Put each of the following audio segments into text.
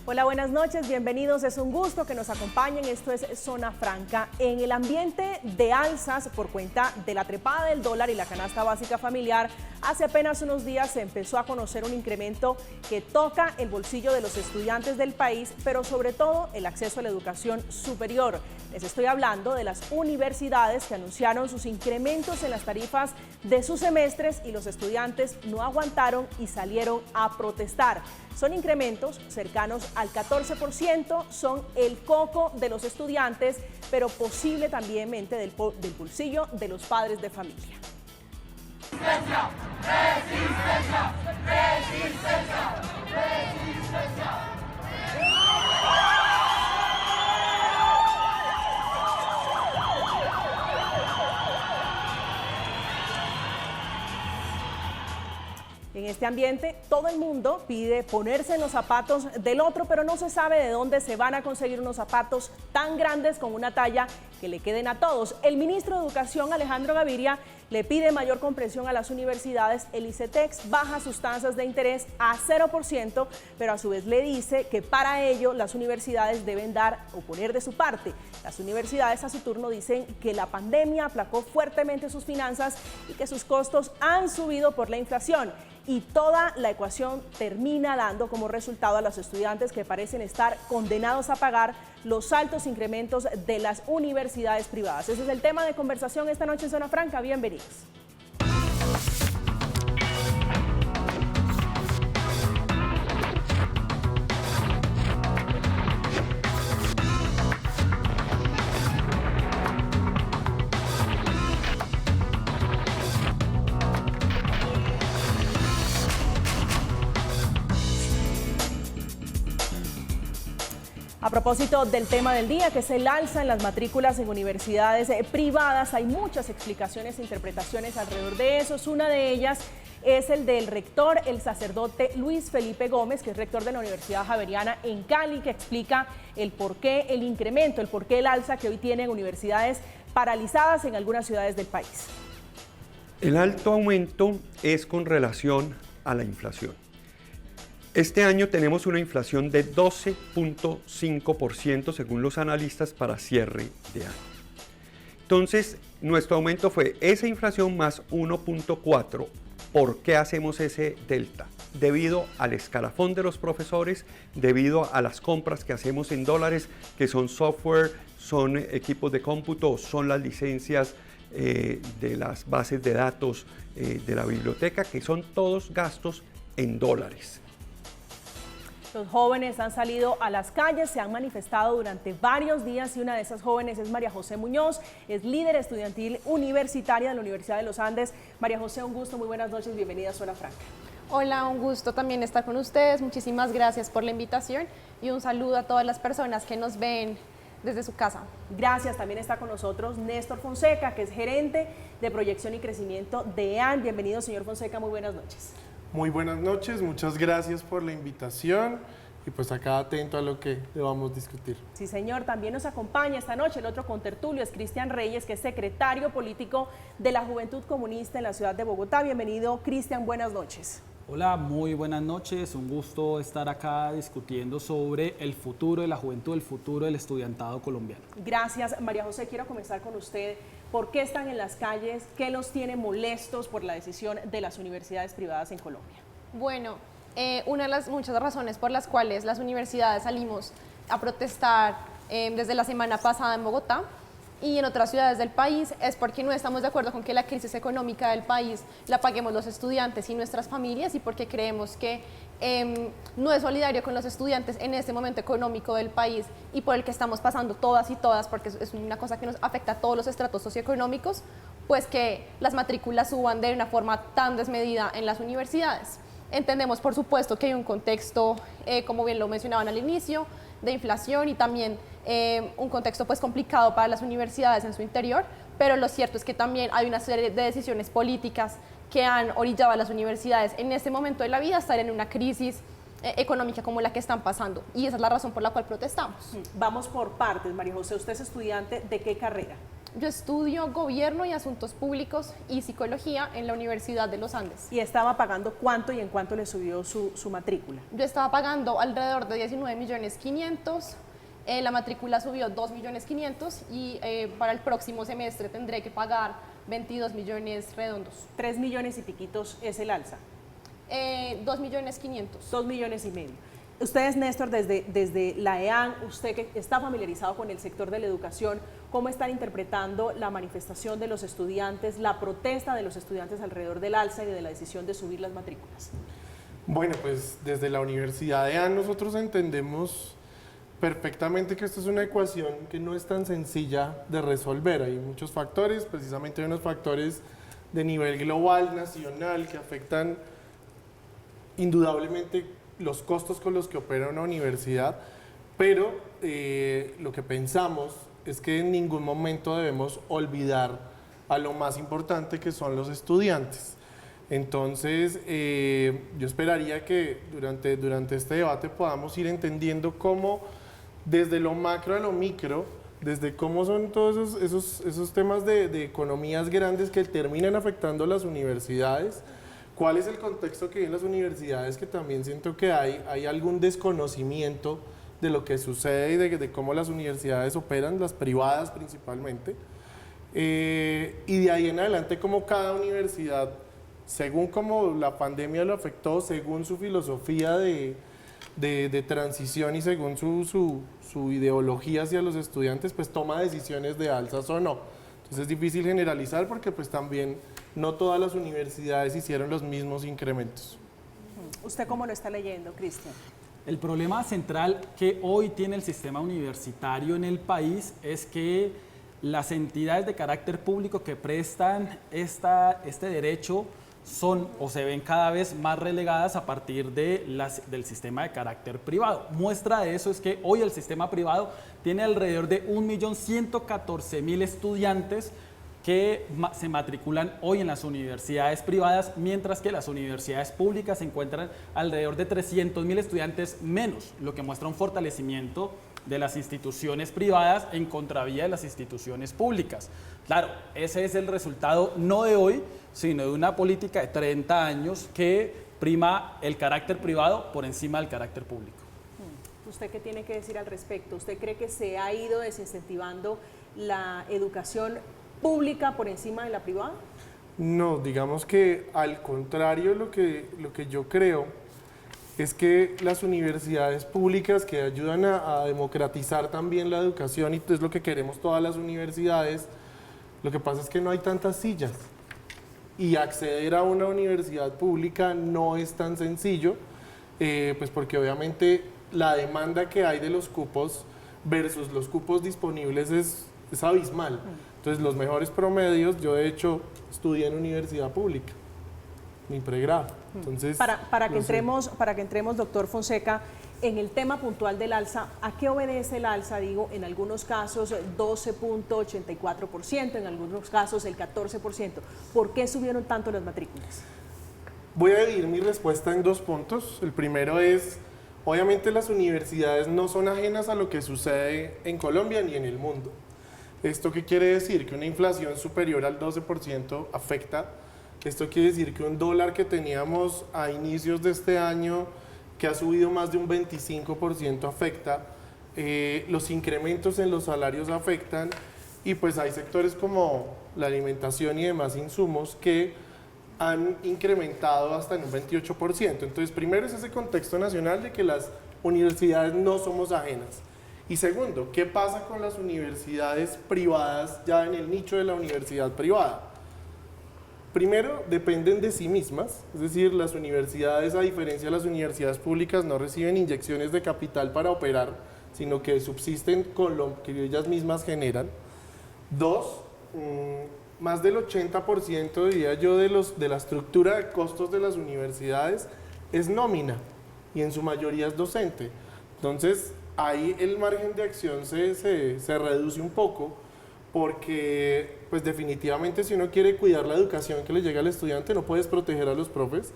Hola, buenas noches, bienvenidos, es un gusto que nos acompañen, esto es Zona Franca. En el ambiente de alzas por cuenta de la trepada del dólar y la canasta básica familiar, hace apenas unos días se empezó a conocer un incremento que toca el bolsillo de los estudiantes del país, pero sobre todo el acceso a la educación superior. Les estoy hablando de las universidades que anunciaron sus incrementos en las tarifas de sus semestres y los estudiantes no aguantaron y salieron a protestar. Son incrementos cercanos al 14%, son el coco de los estudiantes, pero posible también del bolsillo de los padres de familia. ¡Resistencia! ¡Resistencia! ¡Resistencia! ¡Resistencia! En este ambiente, todo el mundo pide ponerse en los zapatos del otro, pero no se sabe de dónde se van a conseguir unos zapatos tan grandes con una talla que le queden a todos. El ministro de Educación, Alejandro Gaviria, le pide mayor comprensión a las universidades. El ICETEX baja sus tasas de interés a 0%, pero a su vez le dice que para ello las universidades deben dar o poner de su parte. Las universidades a su turno dicen que la pandemia aplacó fuertemente sus finanzas y que sus costos han subido por la inflación. Y toda la ecuación termina dando como resultado a los estudiantes que parecen estar condenados a pagar los altos incrementos de las universidades privadas. Ese es el tema de conversación esta noche en Zona Franca. Bienvenidos. A propósito del tema del día, que es el alza en las matrículas en universidades privadas, hay muchas explicaciones e interpretaciones alrededor de eso. Una de ellas es el del rector, el sacerdote Luis Felipe Gómez, que es rector de la Universidad Javeriana en Cali, que explica el porqué el incremento, el porqué el alza que hoy tienen universidades paralizadas en algunas ciudades del país. El alto aumento es con relación a la inflación. Este año tenemos una inflación de 12.5% según los analistas para cierre de año. Entonces, nuestro aumento fue esa inflación más 1.4. ¿Por qué hacemos ese delta? Debido al escalafón de los profesores, debido a las compras que hacemos en dólares, que son software, son equipos de cómputo, son las licencias de las bases de datos de la biblioteca, que son todos gastos en dólares. Los jóvenes han salido a las calles, se han manifestado durante varios días y una de esas jóvenes es María José Muñoz, es líder estudiantil universitaria de la Universidad de los Andes. María José, un gusto, muy buenas noches, bienvenida a Zona Franca. Hola, un gusto también estar con ustedes, muchísimas gracias por la invitación y un saludo a todas las personas que nos ven desde su casa. Gracias, también está con nosotros Néstor Fonseca, que es gerente de proyección y crecimiento de EAN. Bienvenido, señor Fonseca, muy buenas noches. Muy buenas noches, muchas gracias por la invitación y pues acá atento a lo que debamos discutir. Sí, señor, también nos acompaña esta noche el otro contertulio, es Cristian Reyes, que es secretario político de la Juventud Comunista en la ciudad de Bogotá. Bienvenido, Cristian, buenas noches. Hola, muy buenas noches, un gusto estar acá discutiendo sobre el futuro de la juventud, el futuro del estudiantado colombiano. Gracias, María José, quiero comenzar con usted. ¿Por qué están en las calles? ¿Qué los tiene molestos por la decisión de las universidades privadas en Colombia? Bueno, una de las muchas razones por las cuales las universidades salimos a protestar desde la semana pasada en Bogotá y en otras ciudades del país es porque no estamos de acuerdo con que la crisis económica del país la paguemos los estudiantes y nuestras familias y porque creemos que no es solidario con los estudiantes en este momento económico del país y por el que estamos pasando todas y todas, porque es una cosa que nos afecta a todos los estratos socioeconómicos, pues que las matrículas suban de una forma tan desmedida en las universidades. Entendemos, por supuesto, que hay un contexto, como bien lo mencionaban al inicio, de inflación y también un contexto pues complicado para las universidades en su interior, pero lo cierto es que también hay una serie de decisiones políticas que han orillado a las universidades en este momento de la vida a estar en una crisis económica como la que están pasando y esa es la razón por la cual protestamos. Vamos por partes, María José, ¿usted es estudiante de qué carrera? Yo estudio Gobierno y Asuntos Públicos y Psicología en la Universidad de los Andes. ¿Y estaba pagando cuánto y en cuánto le subió su matrícula? Yo estaba pagando alrededor de 19.500.000, la matrícula subió 2.500.000 y para el próximo semestre tendré que pagar 22 millones redondos. 3 millones y piquitos es el alza. 2.500.000. 2 millones y medio. Ustedes, Néstor, desde la EAN, usted que está familiarizado con el sector de la educación, ¿cómo están interpretando la manifestación de los estudiantes, la protesta de los estudiantes alrededor del alza y de la decisión de subir las matrículas? Bueno, pues desde la Universidad de EAN nosotros entendemos perfectamente que esto es una ecuación que no es tan sencilla de resolver. Hay muchos factores, precisamente hay unos factores de nivel global, nacional, que afectan indudablemente los costos con los que opera una universidad, pero lo que pensamos es que en ningún momento debemos olvidar a lo más importante, que son los estudiantes. Entonces, yo esperaría que durante este debate podamos ir entendiendo cómo, desde lo macro a lo micro, desde cómo son todos esos temas de economías grandes que terminan afectando a las universidades, cuál es el contexto que hay en las universidades, que también siento que hay algún desconocimiento de lo que sucede y de cómo las universidades operan, las privadas principalmente, y de ahí en adelante cómo cada universidad, según cómo la pandemia lo afectó, según su filosofía de transición y según su ideología hacia los estudiantes, pues toma decisiones de alzas o no. Entonces es difícil generalizar porque pues también no todas las universidades hicieron los mismos incrementos. ¿Usted cómo lo está leyendo, Cristian? El problema central que hoy tiene el sistema universitario en el país es que las entidades de carácter público que prestan este derecho son o se ven cada vez más relegadas a partir del sistema de carácter privado. Muestra de eso es que hoy el sistema privado tiene alrededor de 1.114.000 estudiantes que se matriculan hoy en las universidades privadas, mientras que las universidades públicas se encuentran alrededor de 300.000 estudiantes menos, lo que muestra un fortalecimiento de las instituciones privadas en contravía de las instituciones públicas. Claro, ese es el resultado no de hoy, sino de una política de 30 años que prima el carácter privado por encima del carácter público. ¿Usted qué tiene que decir al respecto? ¿Usted cree que se ha ido desincentivando la educación pública por encima de la privada? No, digamos que al contrario, lo que yo creo es que las universidades públicas, que ayudan a democratizar también la educación, y es lo que queremos todas las universidades, lo que pasa es que no hay tantas sillas y acceder a una universidad pública no es tan sencillo, pues porque obviamente la demanda que hay de los cupos versus los cupos disponibles es abismal. Entonces los mejores promedios, yo de hecho estudié en universidad pública, mi pregrado. Entonces, para que entremos, doctor Fonseca, en el tema puntual del alza, ¿a qué obedece el alza? Digo, en algunos casos 12.84%, en algunos casos el 14%. ¿Por qué subieron tanto las matrículas? Voy a dividir mi respuesta en dos puntos. El primero es, obviamente las universidades no son ajenas a lo que sucede en Colombia ni en el mundo. ¿Esto qué quiere decir? Que una inflación superior al 12% afecta. Esto quiere decir que un dólar que teníamos a inicios de este año, que ha subido más de un 25%, afecta. Los incrementos en los salarios afectan, y pues hay sectores como la alimentación y demás insumos que han incrementado hasta en un 28%. Entonces, primero es ese contexto nacional de que las universidades no somos ajenas. Y segundo, ¿qué pasa con las universidades privadas ya en el nicho de la universidad privada? Primero, dependen de sí mismas, es decir, las universidades, a diferencia de las universidades públicas, no reciben inyecciones de capital para operar, sino que subsisten con lo que ellas mismas generan. Dos, más del 80%, diría yo, de la estructura de costos de las universidades es nómina, y en su mayoría es docente. Entonces, ahí el margen de acción se reduce un poco, porque pues definitivamente si uno quiere cuidar la educación que le llega al estudiante, no puedes proteger a los profes,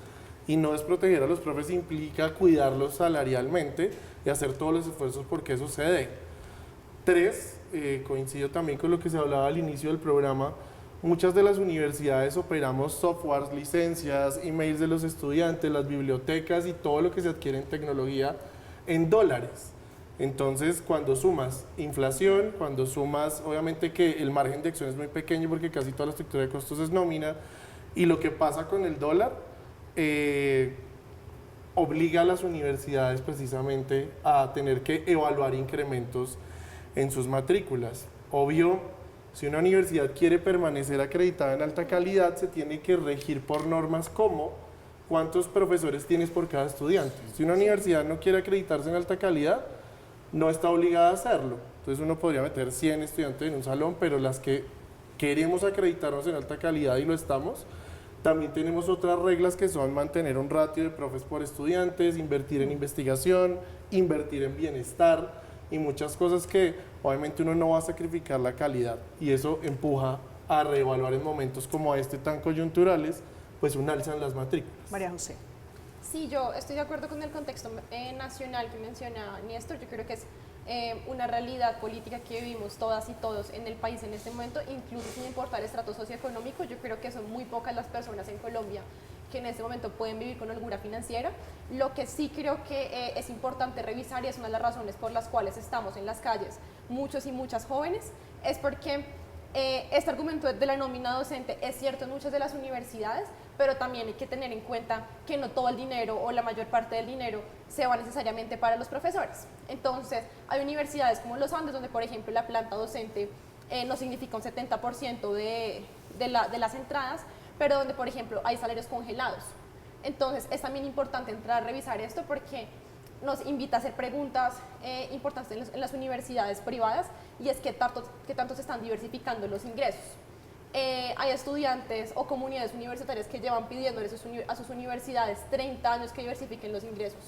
y no es proteger a los profes implica cuidarlos salarialmente y hacer todos los esfuerzos porque eso se dé. Tres, coincido también con lo que se hablaba al inicio del programa. Muchas de las universidades operamos softwares, licencias, emails de los estudiantes, las bibliotecas y todo lo que se adquiere en tecnología en dólares. Entonces, cuando sumas inflación, cuando sumas, obviamente que el margen de acción es muy pequeño porque casi toda la estructura de costos es nómina, y lo que pasa con el dólar obliga a las universidades precisamente a tener que evaluar incrementos en sus matrículas. Obvio, si una universidad quiere permanecer acreditada en alta calidad, se tiene que regir por normas como cuántos profesores tienes por cada estudiante. Si una universidad no quiere acreditarse en alta calidad, no está obligada a hacerlo. Entonces uno podría meter 100 estudiantes en un salón, pero las que queremos acreditarnos en alta calidad y lo estamos, también tenemos otras reglas que son mantener un ratio de profes por estudiantes, invertir en investigación, invertir en bienestar y muchas cosas que obviamente uno no va a sacrificar la calidad, y eso empuja a reevaluar en momentos como este tan coyunturales, pues un alza en las matrículas. María José. Sí, yo estoy de acuerdo con el contexto nacional que menciona Néstor. Yo creo que es una realidad política que vivimos todas y todos en el país en este momento, incluso sin importar el estrato socioeconómico. Yo creo que son muy pocas las personas en Colombia que en este momento pueden vivir con holgura financiera. Lo que sí creo que es importante revisar, y es una de las razones por las cuales estamos en las calles muchos y muchas jóvenes, es porque este argumento de la nómina docente es cierto en muchas de las universidades, pero también hay que tener en cuenta que no todo el dinero o la mayor parte del dinero se va necesariamente para los profesores. Entonces, hay universidades como los Andes, donde por ejemplo la planta docente no significa un 70% de las entradas, pero donde por ejemplo hay salarios congelados. Entonces, es también importante entrar a revisar esto porque nos invita a hacer preguntas importantes en las universidades privadas, y es que tanto se están diversificando los ingresos. Hay estudiantes o comunidades universitarias que llevan pidiendo a sus universidades 30 años que diversifiquen los ingresos.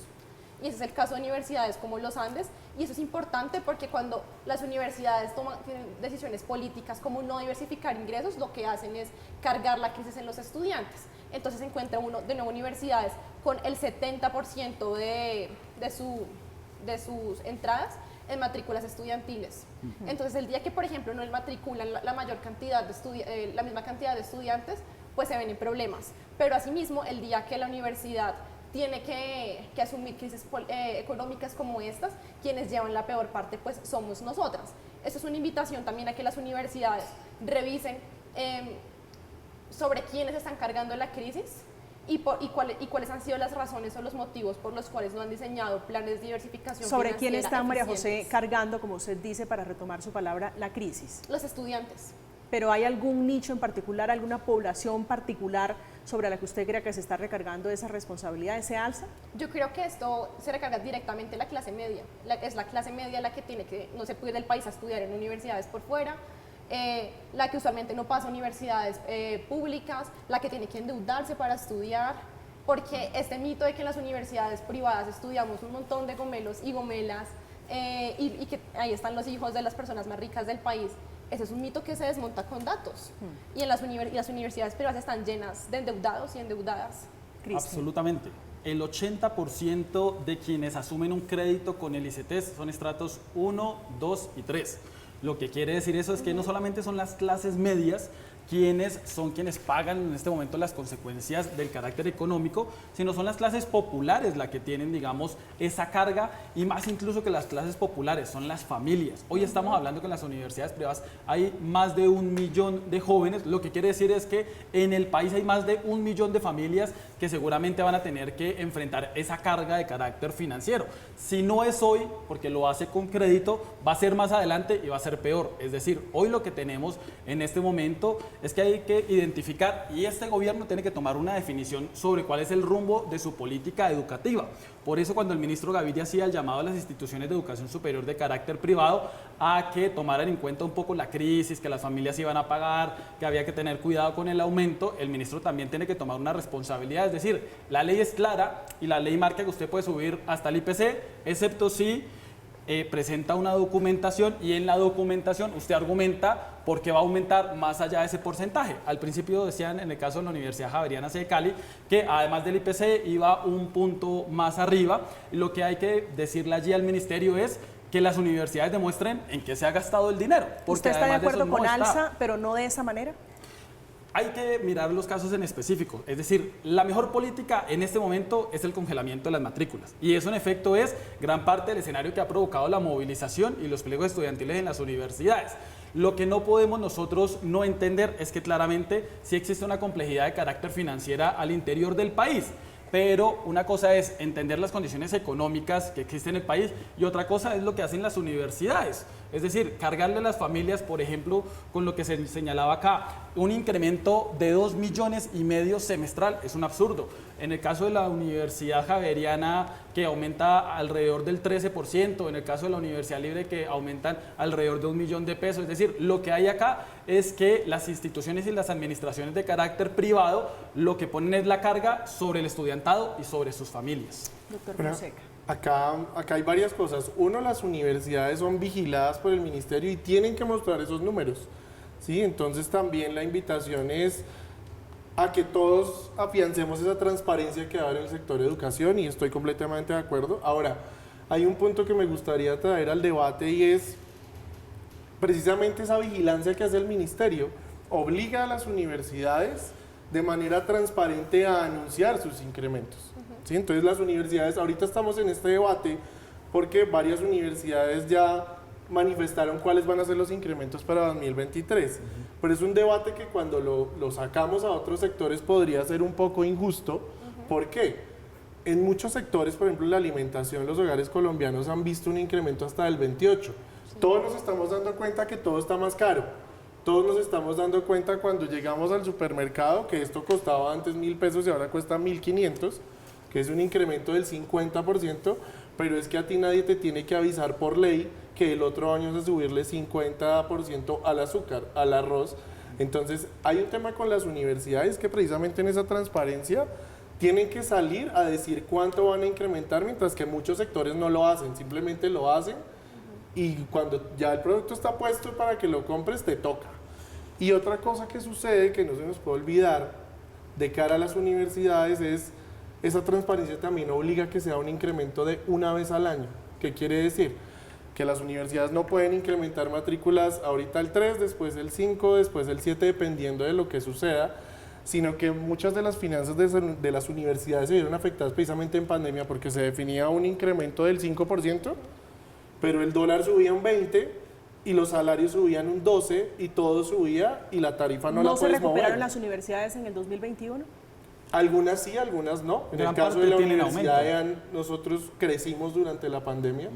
Y ese es el caso de universidades como los Andes, y eso es importante porque cuando las universidades tienen decisiones políticas como no diversificar ingresos, lo que hacen es cargar la crisis en los estudiantes. Entonces se encuentra uno de nuevo universidades con el 70% de sus entradas en matrículas estudiantiles. Entonces el día que por ejemplo no matriculan la misma cantidad de estudiantes, pues se ven en problemas. Pero asimismo, el día que la universidad tiene que asumir crisis económicas como estas, quienes llevan la peor parte pues somos nosotras. Esto es una invitación también a que las universidades revisen sobre quiénes están cargando la crisis y cuáles han sido las razones o los motivos por los cuales no han diseñado planes de diversificación ¿Sobre quién está, María José, eficientes. cargando, como usted dice, para retomar su palabra, la crisis? Los estudiantes. ¿Pero hay algún nicho en particular, alguna población particular sobre la que usted crea que se está recargando esa responsabilidad, ese alza? Yo creo que esto se recarga directamente en la clase media. Es la clase media la que no se puede ir del país a estudiar en universidades por fuera, la que usualmente no pasa a universidades públicas, la que tiene que endeudarse para estudiar, porque este mito de que en las universidades privadas estudiamos un montón de gomelos y gomelas y que ahí están los hijos de las personas más ricas del país, ese es un mito que se desmonta con datos. Y las universidades privadas están llenas de endeudados y endeudadas. Cristian. Absolutamente. El 80% de quienes asumen un crédito con el ICETEX son estratos 1, 2 y 3. Lo que quiere decir eso es que no solamente son las clases medias quienes pagan en este momento las consecuencias del carácter económico, sino son las clases populares las que tienen, digamos, esa carga, y más incluso que las clases populares, son las familias. Hoy estamos hablando que en las universidades privadas hay más de 1 millón de jóvenes, lo que quiere decir es que en el país hay más de 1 millón de familias que seguramente van a tener que enfrentar esa carga de carácter financiero. Si no es hoy, porque lo hace con crédito, va a ser más adelante y va a ser peor. Es decir, hoy lo que tenemos en este momento es que hay que identificar, y este gobierno tiene que tomar una definición sobre cuál es el rumbo de su política educativa. Por eso cuando el ministro Gaviria hacía el llamado a las instituciones de educación superior de carácter privado a que tomaran en cuenta un poco la crisis, que las familias iban a pagar, que había que tener cuidado con el aumento, el ministro también tiene que tomar una responsabilidad. Es decir, la ley es clara y la ley marca que usted puede subir hasta el IPC, excepto si presenta una documentación, y en la documentación usted argumenta por qué va a aumentar más allá de ese porcentaje. Al principio decían, en el caso de la Universidad Javeriana de Cali, que además del IPC iba un punto más arriba. Lo que hay que decirle allí al ministerio es que las universidades demuestren en qué se ha gastado el dinero. ¿Usted está de acuerdo con está. alza, pero no de esa manera? Hay que mirar los casos en específico, es decir, la mejor política en este momento es el congelamiento de las matrículas y eso en efecto es gran parte del escenario que ha provocado la movilización y los pliegos estudiantiles en las universidades. Lo que no podemos nosotros no entender es que claramente sí existe una complejidad de carácter financiera al interior del país. Pero una cosa es entender las condiciones económicas que existen en el país y otra cosa es lo que hacen las universidades. Es decir, cargarle a las familias, por ejemplo, con lo que se señalaba acá, un incremento de 2,5 millones semestral es un absurdo. En el caso de la Universidad Javeriana, que aumenta alrededor del 13%, en el caso de la Universidad Libre, que aumentan alrededor de 1 millón de pesos. Es decir, lo que hay acá es que las instituciones y las administraciones de carácter privado lo que ponen es la carga sobre el estudiantado y sobre sus familias. Doctor Bueno, Fonseca. acá hay varias cosas. Uno, las universidades son vigiladas por el ministerio y tienen que mostrar esos números, ¿sí? Entonces también la invitación es a que todos afiancemos esa transparencia que va a haber en el sector de educación y estoy completamente de acuerdo. Ahora, hay un punto que me gustaría traer al debate y es precisamente esa vigilancia que hace el ministerio. Obliga a las universidades de manera transparente a anunciar sus incrementos. ¿Sí? Entonces las universidades, ahorita estamos en este debate porque varias universidades ya manifestaron cuáles van a ser los incrementos para 2023. Pero es un debate que cuando lo sacamos a otros sectores podría ser un poco injusto. ¿Por qué? En muchos sectores, por ejemplo la alimentación, los hogares colombianos han visto un incremento hasta del 28%. Sí. Todos nos estamos dando cuenta que todo está más caro. Todos nos estamos dando cuenta cuando llegamos al supermercado que esto costaba antes 1.000 pesos y ahora cuesta 1.500, que es un incremento del 50%, pero es que a ti nadie te tiene que avisar por ley que el otro año es de subirle 50% al azúcar, al arroz. Entonces hay un tema con las universidades que precisamente en esa transparencia tienen que salir a decir cuánto van a incrementar, mientras que muchos sectores no lo hacen, simplemente lo hacen y cuando ya el producto está puesto para que lo compres te toca. Y otra cosa que sucede, que no se nos puede olvidar de cara a las universidades, es esa transparencia también obliga a que sea un incremento de una vez al año. ¿Qué quiere decir? Que las universidades no pueden incrementar matrículas ahorita el 3, después el 5, después el 7, dependiendo de lo que suceda, sino que muchas de las finanzas de las universidades se vieron afectadas precisamente en pandemia porque se definía un incremento del 5%, pero el dólar subía un 20% y los salarios subían un 12% y todo subía y la tarifa no la puedes mover. ¿No se recuperaron las universidades en el 2021? Algunas sí, algunas no. En el caso de la Universidad de AN, nosotros crecimos durante la pandemia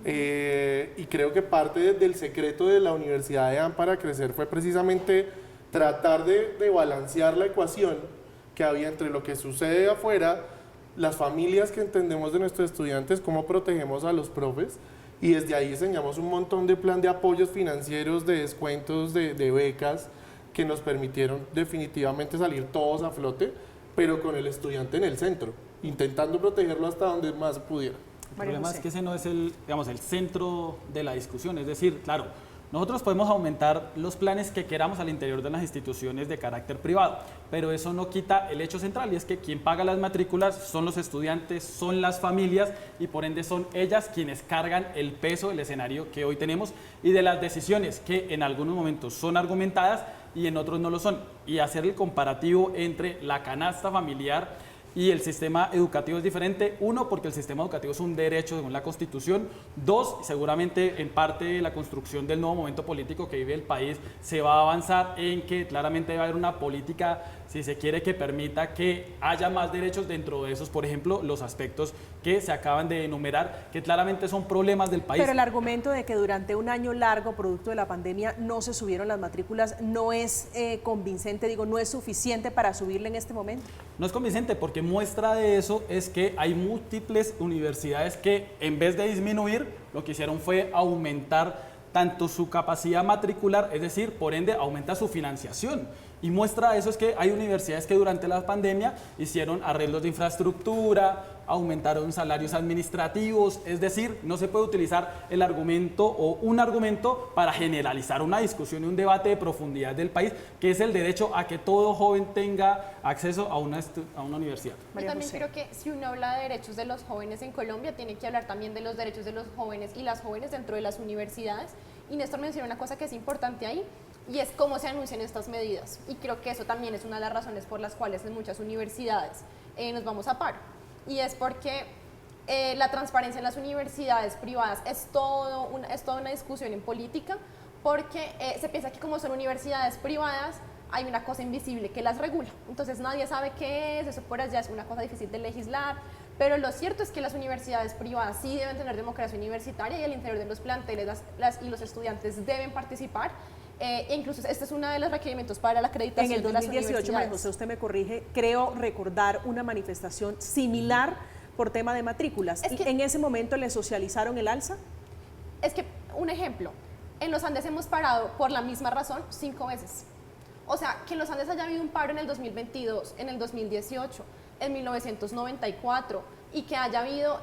y creo que parte del secreto de la Universidad de AN para crecer fue precisamente tratar de balancear la ecuación que había entre lo que sucede afuera, las familias que entendemos de nuestros estudiantes, cómo protegemos a los profes, y desde ahí diseñamos un montón de plan de apoyos financieros, de descuentos, de becas, que nos permitieron definitivamente salir todos a flote, pero con el estudiante en el centro, intentando protegerlo hasta donde más pudiera. El problema es que ese no es el centro de la discusión, es decir, claro, nosotros podemos aumentar los planes que queramos al interior de las instituciones de carácter privado, pero eso no quita el hecho central y es que quien paga las matrículas son los estudiantes, son las familias y por ende son ellas quienes cargan el peso del escenario que hoy tenemos y de las decisiones que en algunos momentos son argumentadas y en otros no lo son. Y hacer el comparativo entre la canasta familiar y el sistema educativo es diferente. Uno, porque el sistema educativo es un derecho según la Constitución. Dos, seguramente en parte de la construcción del nuevo momento político que vive el país se va a avanzar en que claramente debe haber una política, si se quiere, que permita que haya más derechos dentro de esos, por ejemplo, los aspectos que se acaban de enumerar, que claramente son problemas del país. Pero el argumento de que durante un año largo, producto de la pandemia, no se subieron las matrículas, no es convincente, digo, no es suficiente para subirle en este momento. No es convincente porque muestra de eso es que hay múltiples universidades que en vez de disminuir, lo que hicieron fue aumentar tanto su capacidad matricular, es decir, por ende aumenta su financiación. Y muestra de eso es que hay universidades que durante la pandemia hicieron arreglos de infraestructura, aumentaron salarios administrativos, es decir, no se puede utilizar el argumento o un argumento para generalizar una discusión y un debate de profundidad del país, que es el derecho a que todo joven tenga acceso a una universidad. Yo también creo que si uno habla de derechos de los jóvenes en Colombia, tiene que hablar también de los derechos de los jóvenes y las jóvenes dentro de las universidades. Y Néstor menciona una cosa que es importante ahí, y es cómo se anuncian estas medidas. Y creo que eso también es una de las razones por las cuales en muchas universidades nos vamos a paro. Y es porque la transparencia en las universidades privadas es toda una discusión en política, porque se piensa que como son universidades privadas, hay una cosa invisible que las regula. Entonces nadie sabe qué es, eso por allá es una cosa difícil de legislar, pero lo cierto es que las universidades privadas sí deben tener democracia universitaria y al interior de los planteles y los estudiantes deben participar. E incluso este es uno de los requerimientos para la acreditación en el de las 2018, María universidades. José, usted me corrige, creo recordar una manifestación similar por tema de matrículas. Es que- ¿En ese momento le socializaron el alza? Es que, un ejemplo, en los Andes hemos parado por la misma razón 5 veces. O sea, que en los Andes haya habido un paro en el 2022, en el 2018, en 1994, y que haya habido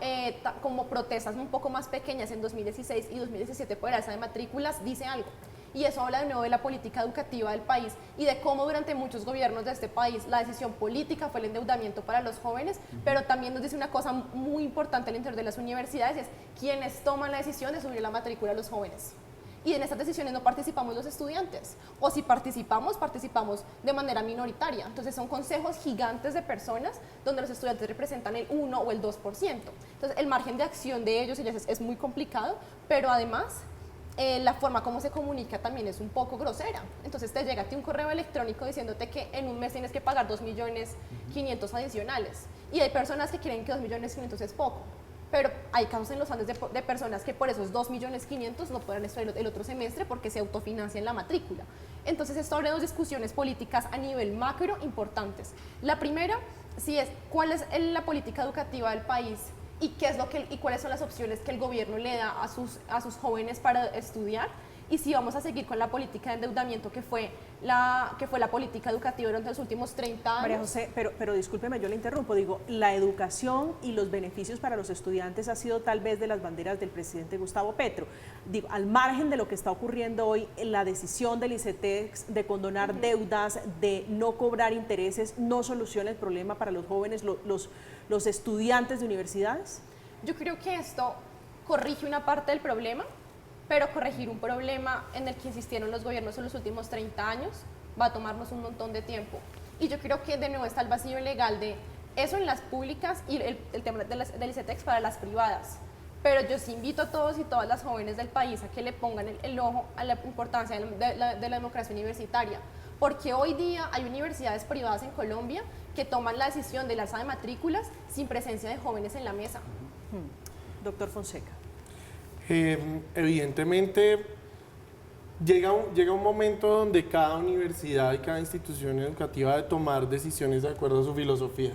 como protestas un poco más pequeñas en 2016 y 2017 por el alza de matrículas, dice algo. Y eso habla de nuevo de la política educativa del país y de cómo durante muchos gobiernos de este país la decisión política fue el endeudamiento para los jóvenes, pero también nos dice una cosa muy importante al interior de las universidades, es quienes toman la decisión de subir la matrícula a los jóvenes. Y en estas decisiones no participamos los estudiantes, o si participamos, participamos de manera minoritaria. Entonces son consejos gigantes de personas donde los estudiantes representan el 1 o el 2%. Entonces el margen de acción de ellos es muy complicado, pero además la forma como se comunica también es un poco grosera. Entonces te llega a ti un correo electrónico diciéndote que en un mes tienes que pagar 2.500.000 adicionales. Y hay personas que creen que 2.500.000 es poco. Pero hay casos en los Andes de personas que por esos 2.500.000 no pueden estudiar el otro semestre porque se autofinancian la matrícula. Entonces esto abre dos discusiones políticas a nivel macro importantes. La primera, sí, es cuál es la política educativa del país y cuáles son las opciones que el gobierno le da a sus jóvenes para estudiar, y si vamos a seguir con la política de endeudamiento que fue la política educativa durante los últimos 30 años. María José, pero discúlpeme, yo le interrumpo. Digo, la educación y los beneficios para los estudiantes ha sido tal vez de las banderas del presidente Gustavo Petro. Digo, al margen de lo que está ocurriendo hoy, la decisión del ICETEX de condonar deudas, de no cobrar intereses, ¿no soluciona el problema para los jóvenes, los estudiantes de universidades? Yo creo que esto corrige una parte del problema, pero corregir un problema en el que insistieron los gobiernos en los últimos 30 años va a tomarnos un montón de tiempo. Y yo creo que de nuevo está el vacío legal de eso en las públicas y el tema del ICETEX para las privadas. Pero yo sí invito a todos y todas las jóvenes del país a que le pongan el ojo a la importancia de la democracia universitaria, porque hoy día hay universidades privadas en Colombia que toman la decisión del alza de matrículas sin presencia de jóvenes en la mesa. Doctor Fonseca. Evidentemente llega un momento donde cada universidad y cada institución educativa debe tomar decisiones de acuerdo a su filosofía.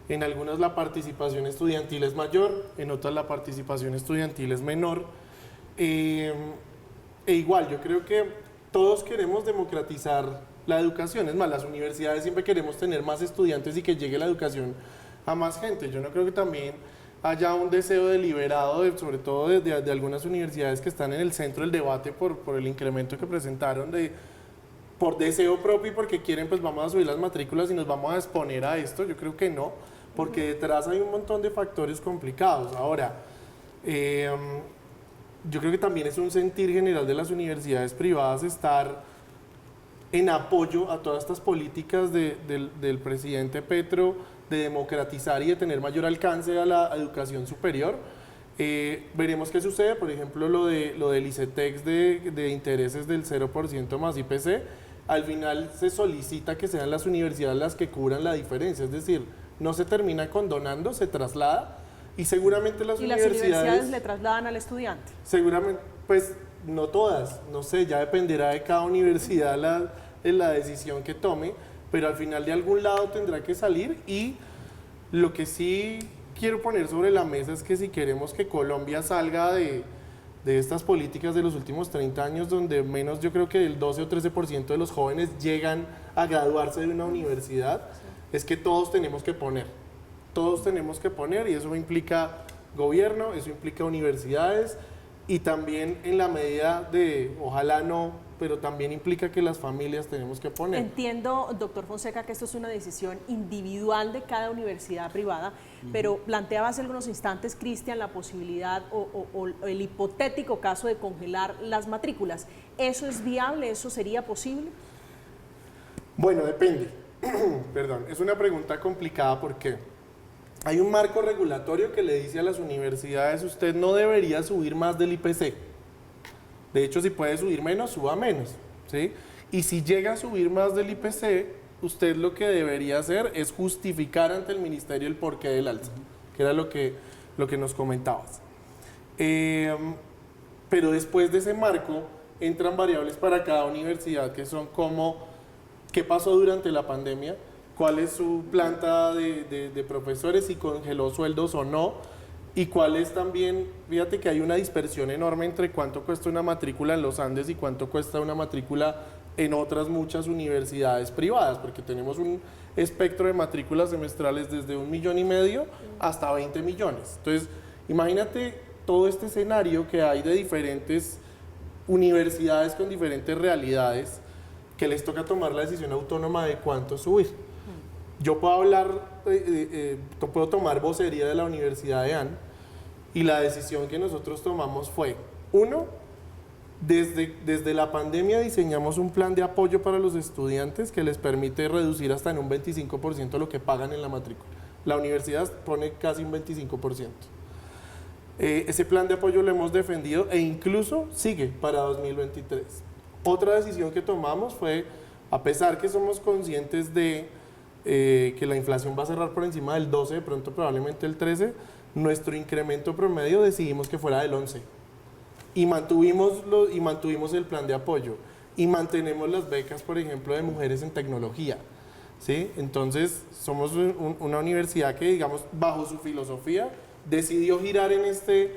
En algunas la participación estudiantil es mayor, en otras la participación estudiantil es menor. Igual, yo creo que todos queremos democratizar la educación. Es más, las universidades siempre queremos tener más estudiantes y que llegue la educación a más gente. Yo no creo que también haya un deseo deliberado, sobre todo de algunas universidades que están en el centro del debate por el incremento que presentaron, por deseo propio y porque quieren, pues vamos a subir las matrículas y nos vamos a exponer a esto. Yo creo que no, porque detrás hay un montón de factores complicados. Ahora, yo creo que también es un sentir general de las universidades privadas estar en apoyo a todas estas políticas del presidente Petro, de democratizar y de tener mayor alcance a la educación superior. Veremos qué sucede, por ejemplo, lo del ICETEX de intereses del 0% más IPC. Al final se solicita que sean las universidades las que cubran la diferencia, es decir, no se termina condonando, se traslada, y seguramente las universidades le trasladan al estudiante. Seguramente, pues no todas, no sé, ya dependerá de cada universidad la decisión que tome, pero al final de algún lado tendrá que salir. Y lo que sí quiero poner sobre la mesa es que si queremos que Colombia salga de de estas políticas de los últimos 30 años, donde menos yo creo que el 12 o 13% de los jóvenes llegan a graduarse de una universidad, es que todos tenemos que poner, y eso implica gobierno, eso implica universidades, y también en la medida de, ojalá no, pero también implica que las familias tenemos que poner. Entiendo, doctor Fonseca, que esto es una decisión individual de cada universidad privada, pero planteaba hace algunos instantes, Cristian, la posibilidad o el hipotético caso de congelar las matrículas. ¿Eso es viable? ¿Eso sería posible? Bueno, depende. Perdón, es una pregunta complicada porque hay un marco regulatorio que le dice a las universidades, usted no debería subir más del IPC. De hecho, si puede subir menos, suba menos, ¿sí? Y si llega a subir más del IPC, usted lo que debería hacer es justificar ante el ministerio el porqué del alza, que era lo que nos comentabas. Pero después de ese marco, entran variables para cada universidad, que son como qué pasó durante la pandemia, cuál es su planta de profesores, si congeló sueldos o no, y cuál es también, fíjate que hay una dispersión enorme entre cuánto cuesta una matrícula en los Andes y cuánto cuesta una matrícula en otras muchas universidades privadas, porque tenemos un espectro de matrículas semestrales desde 1,5 millones hasta 20 millones. Entonces, imagínate todo este escenario que hay de diferentes universidades con diferentes realidades, que les toca tomar la decisión autónoma de cuánto subir. Yo puedo hablar, puedo tomar vocería de la Universidad de AN, y la decisión que nosotros tomamos fue, uno, desde la pandemia diseñamos un plan de apoyo para los estudiantes que les permite reducir hasta en un 25% lo que pagan en la matrícula. La universidad pone casi un 25%. Ese plan de apoyo lo hemos defendido e incluso sigue para 2023. Otra decisión que tomamos fue, a pesar que somos conscientes de que la inflación va a cerrar por encima del 12, de pronto probablemente el 13, nuestro incremento promedio decidimos que fuera del 11. Y mantuvimos el plan de apoyo. Y mantenemos las becas, por ejemplo, de mujeres en tecnología, ¿sí? Entonces, somos una universidad que, digamos, bajo su filosofía, decidió girar en este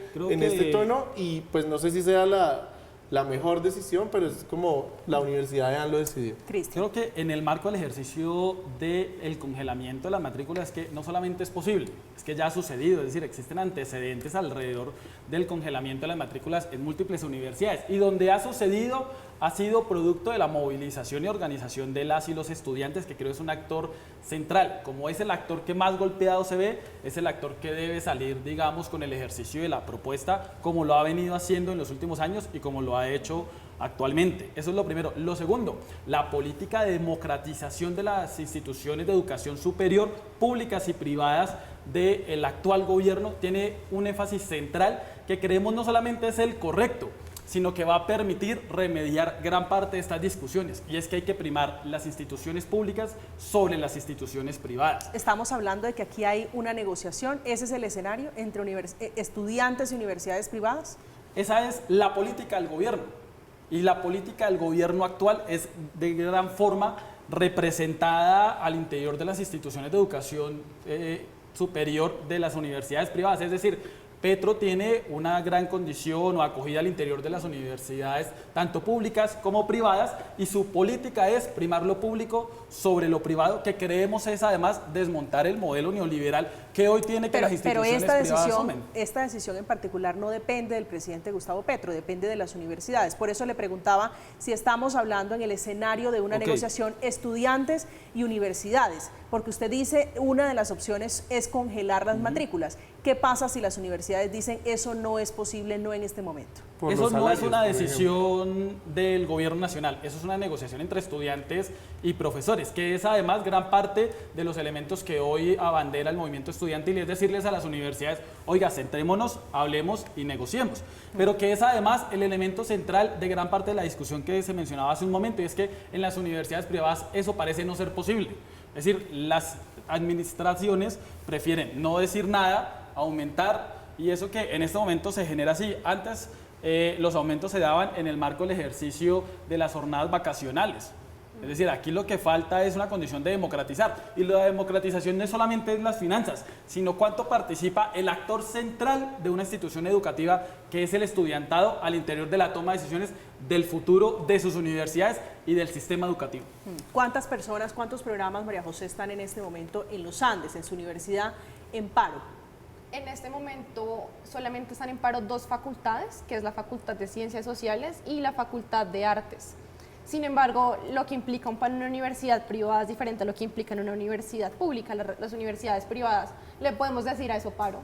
tono, y pues no sé si sea la mejor decisión, pero es como la Universidad de AN lo decidió. Creo que en el marco del ejercicio del congelamiento de la matrícula es que no solamente es posible, es que ya ha sucedido, es decir, existen antecedentes alrededor del congelamiento de las matrículas en múltiples universidades, y donde ha sucedido ha sido producto de la movilización y organización de las y los estudiantes, que creo es un actor central. Como es el actor que más golpeado se ve, es el actor que debe salir, digamos, con el ejercicio de la propuesta, como lo ha venido haciendo en los últimos años y como lo ha hecho actualmente. Eso es lo primero. Lo segundo, la política de democratización de las instituciones de educación superior, públicas y privadas, del actual gobierno tiene un énfasis central que creemos no solamente es el correcto, sino que va a permitir remediar gran parte de estas discusiones, y es que hay que primar las instituciones públicas sobre las instituciones privadas. Estamos hablando de que aquí hay una negociación, ¿ese es el escenario entre estudiantes y universidades privadas? Esa es la política del gobierno, y la política del gobierno actual es de gran forma representada al interior de las instituciones de educación superior de las universidades privadas, es decir, Petro tiene una gran condición o acogida al interior de las universidades, tanto públicas como privadas, y su política es primar lo público sobre lo privado, que creemos es además desmontar el modelo neoliberal que hoy tiene que las instituciones privadas asumen. Esta decisión en particular no depende del presidente Gustavo Petro, depende de las universidades. Por eso le preguntaba si estamos hablando en el escenario de una negociación estudiantes y universidades, porque usted dice una de las opciones es congelar las matrículas. ¿Qué pasa si las universidades dicen eso no es posible, no en este momento? Eso no es una decisión del gobierno nacional, eso es una negociación entre estudiantes y profesores, que es además gran parte de los elementos que hoy abandera el movimiento estudiantil, y es decirles a las universidades, oiga, sentémonos, hablemos y negociemos, pero que es además el elemento central de gran parte de la discusión que se mencionaba hace un momento, y es que en las universidades privadas eso parece no ser posible. Es decir, las administraciones prefieren no decir nada, aumentar, y eso que en este momento se genera así. Antes los aumentos se daban en el marco del ejercicio de las jornadas vacacionales, Es decir, aquí lo que falta es una condición de democratizar. Y la democratización no es solamente en las finanzas, sino cuánto participa el actor central de una institución educativa, que es el estudiantado, al interior de la toma de decisiones del futuro de sus universidades y del sistema educativo. ¿Cuántas personas, cuántos programas, María José, están en este momento en los Andes, en su universidad, en paro? En este momento solamente están en paro 2 facultades, que es la Facultad de Ciencias Sociales y la Facultad de Artes. Sin embargo, lo que implica un paro en una universidad privada es diferente a lo que implica en una universidad pública. Las universidades privadas le podemos decir a eso paro,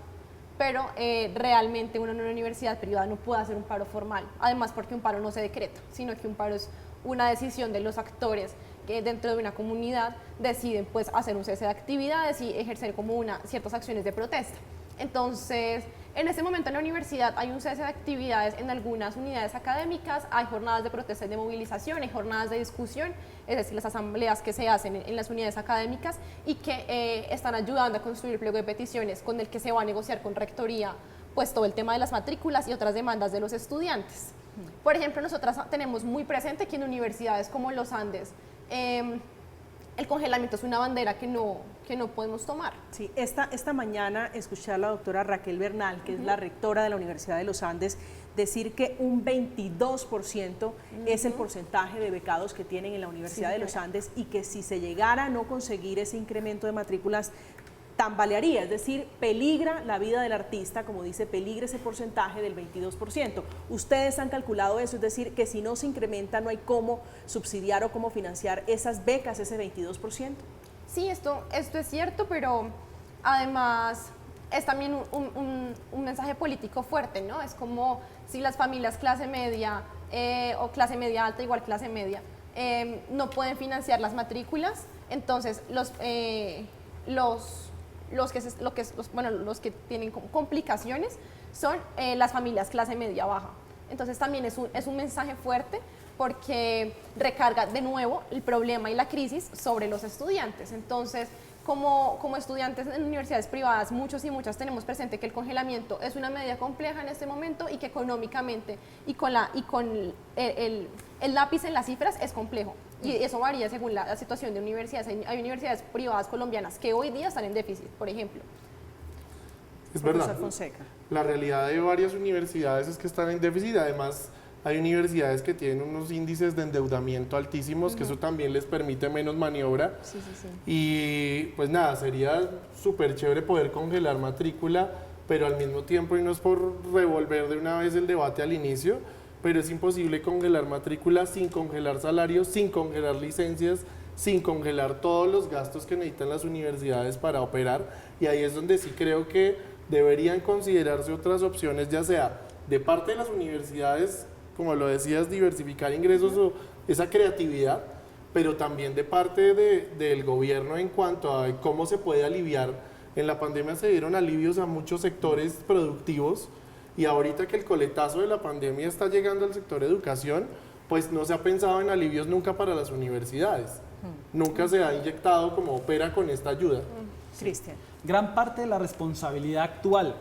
pero realmente una universidad privada no puede hacer un paro formal. Además, porque un paro no se decreta, sino que un paro es una decisión de los actores que dentro de una comunidad deciden pues, hacer un cese de actividades y ejercer como ciertas acciones de protesta. Entonces, en este momento en la universidad hay un cese de actividades en algunas unidades académicas, hay jornadas de protesta y de movilización, hay jornadas de discusión, es decir, las asambleas que se hacen en las unidades académicas y que están ayudando a construir pliego de peticiones con el que se va a negociar con rectoría pues todo el tema de las matrículas y otras demandas de los estudiantes. Por ejemplo, nosotras tenemos muy presente que en universidades como los Andes el congelamiento es una bandera que no podemos tomar. Sí, esta mañana escuché a la doctora Raquel Bernal, que es la rectora de la Universidad de los Andes, decir que un 22% es el porcentaje de becados que tienen en la Universidad de los Andes y que si se llegara a no conseguir ese incremento de matrículas, tambalearía, es decir, peligra la vida del artista, como dice, peligra ese porcentaje del 22%. Ustedes han calculado eso, es decir, que si no se incrementa no hay cómo subsidiar o cómo financiar esas becas, ese 22%. Sí, esto es cierto, pero además es también un mensaje político fuerte, ¿no? Es como si las familias clase media o clase media alta igual clase media no pueden financiar las matrículas, entonces los que tienen complicaciones son las familias clase media baja. Entonces también es un mensaje fuerte porque recarga de nuevo el problema y la crisis sobre los estudiantes. Entonces, como estudiantes en universidades privadas, muchos y muchas tenemos presente que el congelamiento es una medida compleja en este momento y que económicamente y con el lápiz en las cifras es complejo. Y eso varía según la situación de universidades. Hay universidades privadas colombianas que hoy día están en déficit, por ejemplo. Es verdad. La realidad de varias universidades es que están en déficit. Además, hay universidades que tienen unos índices de endeudamiento altísimos, que eso también les permite menos maniobra. Sí. Y pues nada, sería súper chévere poder congelar matrícula, pero al mismo tiempo, y no es por revolver de una vez el debate al inicio, pero es imposible congelar matrícula sin congelar salarios, sin congelar licencias, sin congelar todos los gastos que necesitan las universidades para operar. Y ahí es donde sí creo que deberían considerarse otras opciones, ya sea de parte de las universidades, como lo decías, diversificar ingresos o esa creatividad, pero también de parte del gobierno en cuanto a cómo se puede aliviar. En la pandemia se dieron alivios a muchos sectores productivos y ahorita que el coletazo de la pandemia está llegando al sector educación, pues no se ha pensado en alivios nunca para las universidades. Nunca se ha inyectado como opera con esta ayuda. Cristian. Gran parte de la responsabilidad actual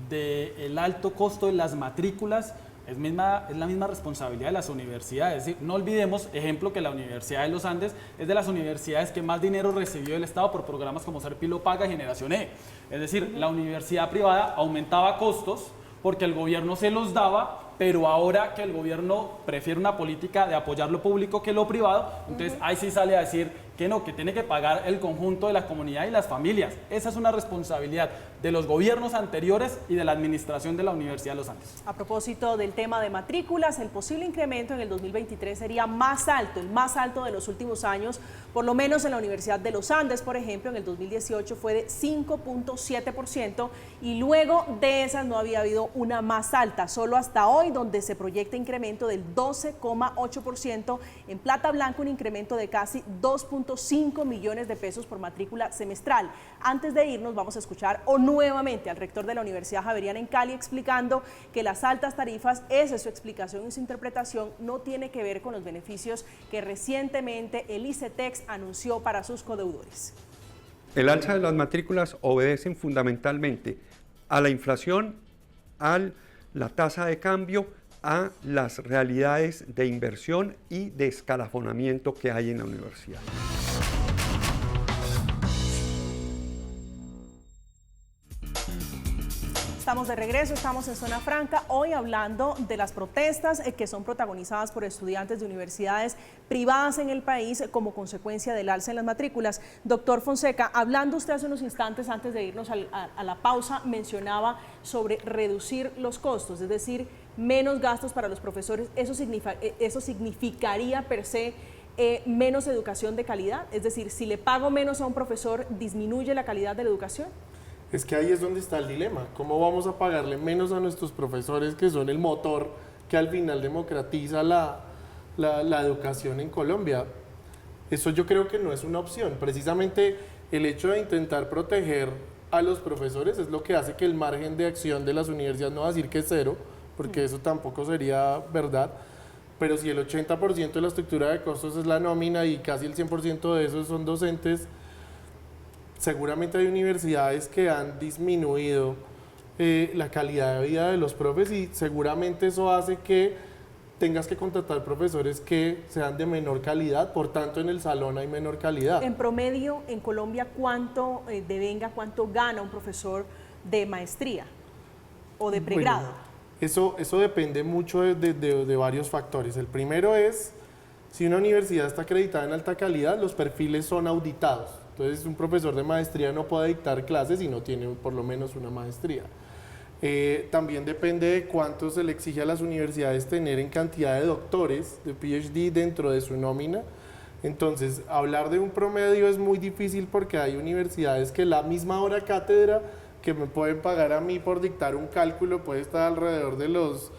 del alto costo de las matrículas es la misma responsabilidad de las universidades. Es decir, no olvidemos, ejemplo, que la Universidad de los Andes es de las universidades que más dinero recibió del Estado por programas como Serpilo Paga y Generación E. Es decir, la universidad privada aumentaba costos porque el gobierno se los daba, pero ahora que el gobierno prefiere una política de apoyar lo público que lo privado, entonces ahí sí sale a decir que no, que tiene que pagar el conjunto de la comunidad y las familias. Esa es una responsabilidad de los gobiernos anteriores y de la administración de la Universidad de los Andes. A propósito del tema de matrículas, el posible incremento en el 2023 sería más alto, el más alto de los últimos años, por lo menos en la Universidad de los Andes, por ejemplo, en el 2018 fue de 5.7% y luego de esas no había habido una más alta, solo hasta hoy donde se proyecta incremento del 12,8%, en Plata Blanca un incremento de casi 2.5 millones de pesos por matrícula semestral. Antes de irnos vamos a escuchar nuevamente al rector de la Universidad Javeriana en Cali explicando que las altas tarifas, esa es su explicación y su interpretación, no tiene que ver con los beneficios que recientemente el ICETEX anunció para sus codeudores. El alza de las matrículas obedecen fundamentalmente a la inflación, a la tasa de cambio, a las realidades de inversión y de escalafonamiento que hay en la universidad. Estamos de regreso, estamos en Zona Franca, hoy hablando de las protestas que son protagonizadas por estudiantes de universidades privadas en el país como consecuencia del alza en las matrículas. Doctor Fonseca, hablando usted hace unos instantes antes de irnos a la pausa, mencionaba sobre reducir los costos, es decir, menos gastos para los profesores. ¿Eso significaría per se menos educación de calidad? Es decir, si le pago menos a un profesor, ¿disminuye la calidad de la educación? Es que ahí es donde está el dilema. ¿Cómo vamos a pagarle menos a nuestros profesores, que son el motor que al final democratiza la educación en Colombia? Eso yo creo que no es una opción. Precisamente el hecho de intentar proteger a los profesores es lo que hace que el margen de acción de las universidades, no va a decir que es cero, porque eso tampoco sería verdad, pero si el 80% de la estructura de costos es la nómina y casi el 100% de esos son docentes, seguramente hay universidades que han disminuido la calidad de vida de los profes y seguramente eso hace que tengas que contratar profesores que sean de menor calidad, por tanto en el salón hay menor calidad. En promedio, en Colombia, ¿cuánto devenga, cuánto gana un profesor de maestría o de pregrado? Bueno, eso depende mucho de varios factores. El primero es, si una universidad está acreditada en alta calidad, los perfiles son auditados. Entonces, un profesor de maestría no puede dictar clases si no tiene por lo menos una maestría. También depende de cuánto se le exige a las universidades tener en cantidad de doctores, de PhD dentro de su nómina. Entonces, hablar de un promedio es muy difícil porque hay universidades que la misma hora cátedra que me pueden pagar a mí por dictar un cálculo puede estar alrededor de los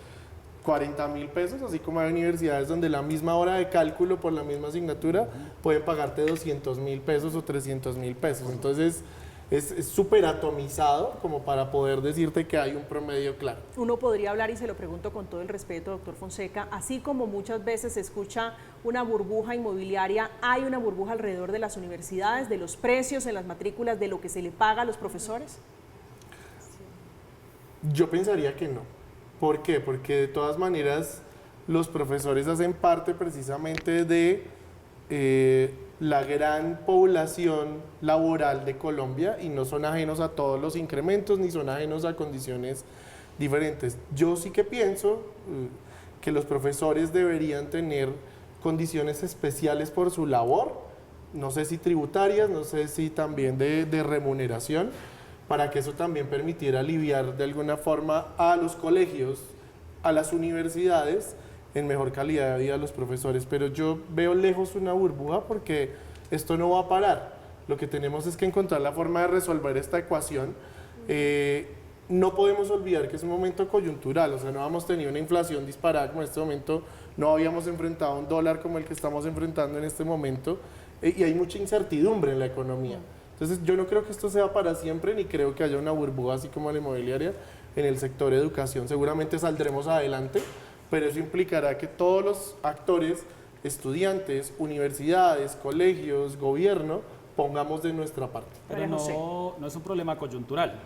40.000 pesos, así como hay universidades donde la misma hora de cálculo por la misma asignatura pueden pagarte 200.000 pesos o 300.000 pesos. Entonces es súper atomizado como para poder decirte que hay un promedio claro. Uno podría hablar, y se lo pregunto con todo el respeto, doctor Fonseca, así como muchas veces se escucha una burbuja inmobiliaria, ¿hay una burbuja alrededor de las universidades, de los precios en las matrículas, de lo que se le paga a los profesores? Yo pensaría que no. ¿Por qué? Porque de todas maneras los profesores hacen parte precisamente de la gran población laboral de Colombia y no son ajenos a todos los incrementos ni son ajenos a condiciones diferentes. Yo sí que pienso que los profesores deberían tener condiciones especiales por su labor, no sé si tributarias, no sé si también de remuneración, para que eso también permitiera aliviar de alguna forma a los colegios, a las universidades, en mejor calidad de vida a los profesores. Pero yo veo lejos una burbuja porque esto no va a parar. Lo que tenemos es que encontrar la forma de resolver esta ecuación. No podemos olvidar que es un momento coyuntural, o sea, no hemos tenido una inflación disparada como en este momento, no habíamos enfrentado un dólar como el que estamos enfrentando en este momento, y hay mucha incertidumbre en la economía. Entonces yo no creo que esto sea para siempre, ni creo que haya una burbuja así como la inmobiliaria en el sector de educación. Seguramente saldremos adelante, pero eso implicará que todos los actores, estudiantes, universidades, colegios, gobierno, pongamos de nuestra parte. Pero no es un problema coyuntural.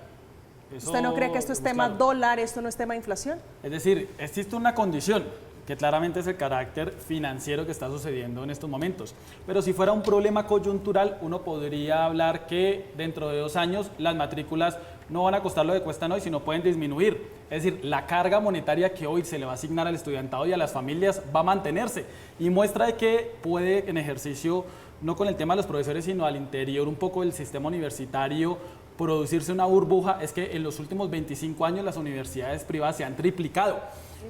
¿Usted no cree que esto es tema dólar, esto no es tema inflación? Es decir, existe una condición que claramente es el carácter financiero que está sucediendo en estos momentos. Pero si fuera un problema coyuntural, uno podría hablar que dentro de 2 años las matrículas no van a costar lo que cuestan hoy, sino pueden disminuir. Es decir, la carga monetaria que hoy se le va a asignar al estudiantado y a las familias va a mantenerse. Y muestra de que puede, en ejercicio, no con el tema de los profesores, sino al interior un poco del sistema universitario, producirse una burbuja, es que en los últimos 25 años las universidades privadas se han triplicado.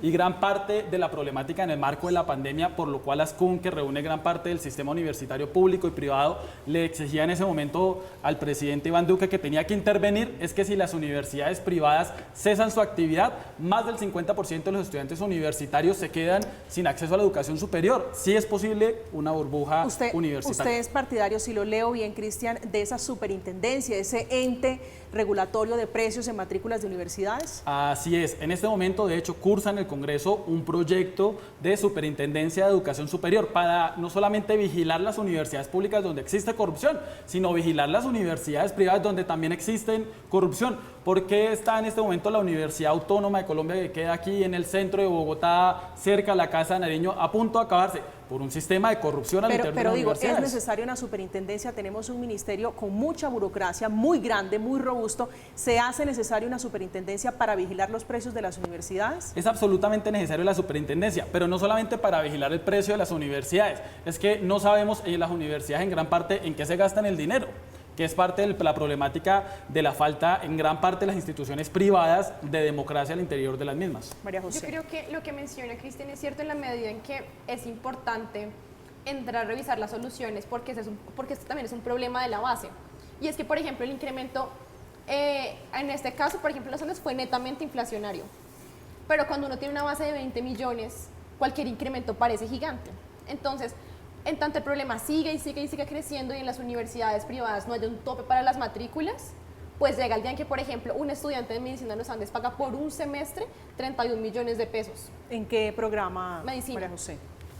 Y gran parte de la problemática en el marco de la pandemia, por lo cual ASCUN, que reúne gran parte del sistema universitario público y privado, le exigía en ese momento al presidente Iván Duque que tenía que intervenir, es que si las universidades privadas cesan su actividad, más del 50% de los estudiantes universitarios se quedan sin acceso a la educación superior. Sí es posible una burbuja universitaria. Usted es partidario, si lo leo bien, Cristian, de esa superintendencia, ese ente regulatorio de precios en matrículas de universidades. Así es. En este momento, de hecho, cursa en el Congreso un proyecto de superintendencia de educación superior para no solamente vigilar las universidades públicas donde existe corrupción, sino vigilar las universidades privadas donde también existen corrupción. ¿Por qué está en este momento la Universidad Autónoma de Colombia, que queda aquí en el centro de Bogotá, cerca a la Casa de Nariño, a punto de acabarse? Por un sistema de corrupción al interior de las Pero digo, es universidades. necesaria una superintendencia, tenemos un ministerio con mucha burocracia, muy grande, muy robusto. ¿Se hace necesaria una superintendencia para vigilar los precios de las universidades? Es absolutamente necesario la superintendencia, pero no solamente para vigilar el precio de las universidades, es que no sabemos en las universidades en gran parte en qué se gastan el dinero, que es parte de la problemática de la falta en gran parte de las instituciones privadas de democracia al interior de las mismas. María José. Yo creo que lo que menciona Cristian es cierto en la medida en que es importante entrar a revisar las soluciones, porque esto también es un problema de la base. Y es que, por ejemplo, el incremento, en este caso, por ejemplo, en los Andes fue netamente inflacionario. Pero cuando uno tiene una base de 20 millones, cualquier incremento parece gigante. Entonces, en tanto el problema sigue y sigue y sigue creciendo y en las universidades privadas no hay un tope para las matrículas, pues llega el día en que, por ejemplo, un estudiante de medicina en los Andes paga por un semestre 31 millones de pesos. ¿En qué programa, Medicina. María José?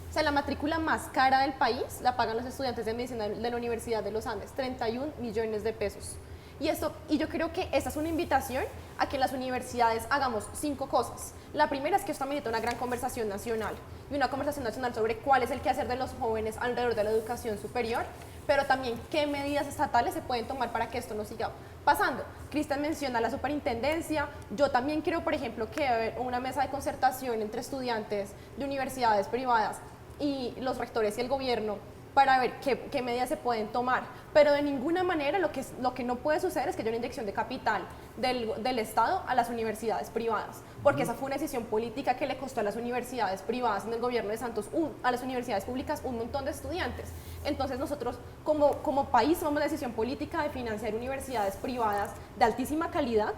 O sea, la matrícula más cara del país la pagan los estudiantes de medicina de la Universidad de los Andes, 31 millones de pesos. Y yo creo que esta es una invitación a que las universidades hagamos 5 cosas. La primera es que esto amerita una gran conversación nacional, y una conversación nacional sobre cuál es el quehacer de los jóvenes alrededor de la educación superior, pero también qué medidas estatales se pueden tomar para que esto no siga pasando. Cristian menciona la superintendencia. Yo también creo, por ejemplo, que debe haber una mesa de concertación entre estudiantes de universidades privadas y los rectores y el gobierno para ver qué medidas se pueden tomar, pero de ninguna manera lo que no puede suceder es que haya una inyección de capital del Estado a las universidades privadas, porque esa fue una decisión política que le costó a las universidades privadas en el gobierno de Santos, a las universidades públicas, un montón de estudiantes. Entonces nosotros como país tomamos la decisión política de financiar universidades privadas de altísima calidad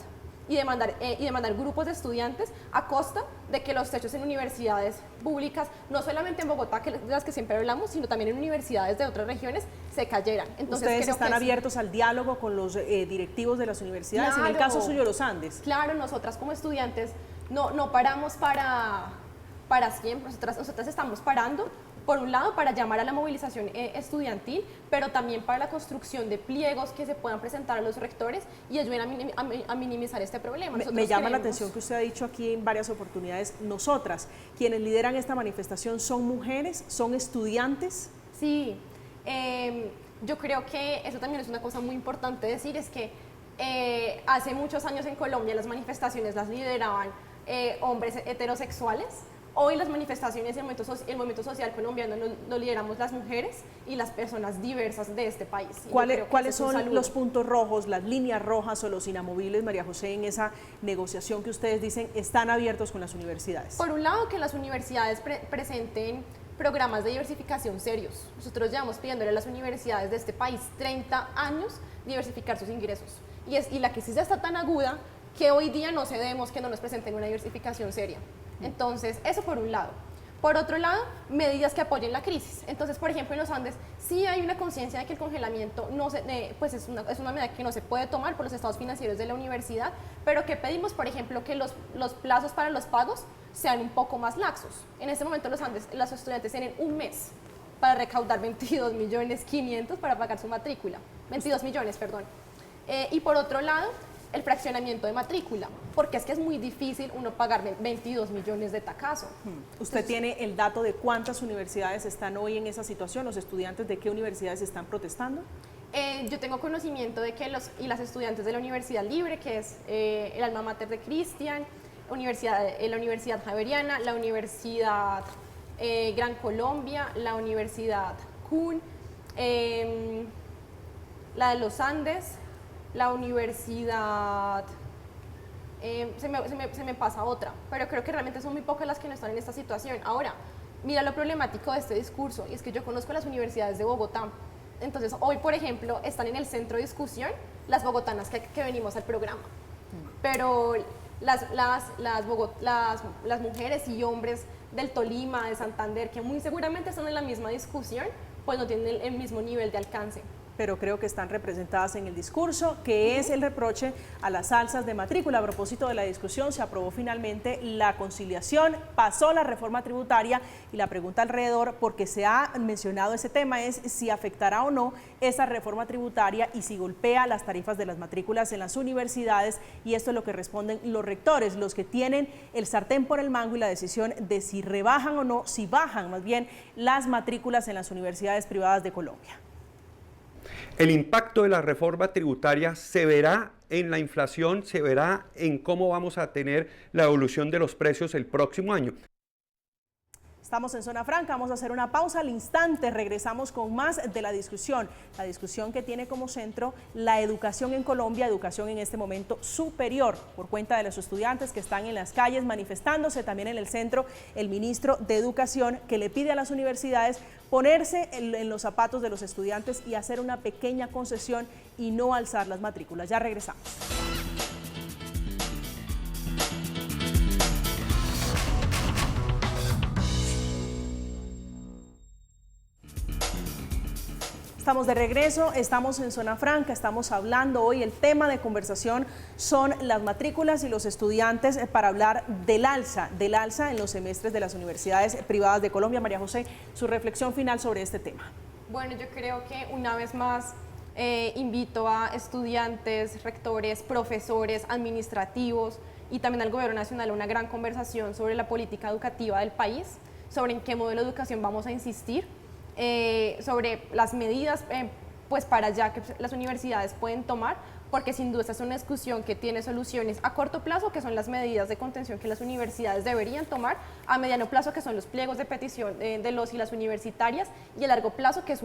y demandar grupos de estudiantes a costa de que los techos en universidades públicas, no solamente en Bogotá, de las que siempre hablamos, sino también en universidades de otras regiones, se cayeran. Entonces, ¿ustedes creo están que abiertos al diálogo con los directivos de las universidades? En el Claro. caso suyo, los Andes. Claro, nosotras como estudiantes no paramos para siempre, nosotras estamos parando, por un lado, para llamar a la movilización estudiantil, pero también para la construcción de pliegos que se puedan presentar a los rectores y ayuden a minimizar este problema. Me llama la atención que usted ha dicho aquí en varias oportunidades, nosotras, quienes lideran esta manifestación, ¿son mujeres? ¿Son estudiantes? Sí, yo creo que eso también es una cosa muy importante decir, es que hace muchos años en Colombia las manifestaciones las lideraban hombres heterosexuales. Hoy las manifestaciones y el movimiento social colombiano lo lideramos las mujeres y las personas diversas de este país. ¿Cuáles son los puntos rojos, las líneas rojas o los inamovibles, María José, en esa negociación que ustedes dicen están abiertos con las universidades? Por un lado, que las universidades presenten programas de diversificación serios. Nosotros llevamos pidiéndole a las universidades de este país 30 años diversificar sus ingresos. Y la crisis ya está tan aguda que hoy día no cedemos que no nos presenten una diversificación seria. Entonces, eso por un lado. Por otro lado, medidas que apoyen la crisis. Entonces, por ejemplo, en los Andes sí hay una conciencia de que el congelamiento pues es una medida que no se puede tomar por los estados financieros de la universidad, pero que pedimos, por ejemplo, que los plazos para los pagos sean un poco más laxos. En este momento los Andes, los estudiantes tienen un mes para recaudar 22.500.000 para pagar su matrícula. 22 millones, perdón. Y por otro lado, el fraccionamiento de matrícula, porque es que es muy difícil uno pagar 22 millones de tacazo. ¿Usted tiene el dato de cuántas universidades están hoy en esa situación? ¿Los estudiantes de qué universidades están protestando? Yo tengo conocimiento de que las estudiantes de la Universidad Libre, que es el alma mater de Cristian, la Universidad Javeriana, la Universidad Gran Colombia, la Universidad CUN, la de los Andes, la universidad, se me pasa otra, pero creo que realmente son muy pocas las que no están en esta situación. Ahora, mira lo problemático de este discurso, y es que yo conozco las universidades de Bogotá. Entonces, hoy, por ejemplo, están en el centro de discusión las bogotanas que venimos al programa. Pero las mujeres y hombres del Tolima, de Santander, que muy seguramente están en la misma discusión, pues no tienen el mismo nivel de alcance. pero creo que están representadas en el discurso, que es el reproche a las alzas de matrícula. A propósito de la discusión, se aprobó finalmente la conciliación, pasó la reforma tributaria y la pregunta alrededor, porque se ha mencionado ese tema, es si afectará o no esa reforma tributaria y si golpea las tarifas de las matrículas en las universidades, y esto es lo que responden los rectores, los que tienen el sartén por el mango y la decisión de si rebajan o no, si bajan más bien las matrículas en las universidades privadas de Colombia. El impacto de la reforma tributaria se verá en la inflación, se verá en cómo vamos a tener la evolución de los precios el próximo año. Estamos en Zona Franca, vamos a hacer una pausa. Al instante regresamos con más de la discusión que tiene como centro la educación en Colombia, educación en este momento superior, por cuenta de los estudiantes que están en las calles manifestándose. También en el centro el ministro de Educación, que le pide a las universidades ponerse en los zapatos de los estudiantes y hacer una pequeña concesión y no alzar las matrículas. Ya regresamos. Estamos de regreso, estamos en Zona Franca, estamos hablando hoy, el tema de conversación son las matrículas y los estudiantes para hablar del alza en los semestres de las universidades privadas de Colombia. María José, su reflexión final sobre este tema. Bueno, yo creo que una vez más invito a estudiantes, rectores, profesores, administrativos y también al Gobierno Nacional a una gran conversación sobre la política educativa del país, sobre en qué modelo de educación vamos a insistir, sobre las medidas pues para allá que las universidades pueden tomar, porque sin duda esta es una discusión que tiene soluciones a corto plazo, que son las medidas de contención que las universidades deberían tomar, a mediano plazo, que son los pliegos de petición de los y las universitarias, y a largo plazo, que es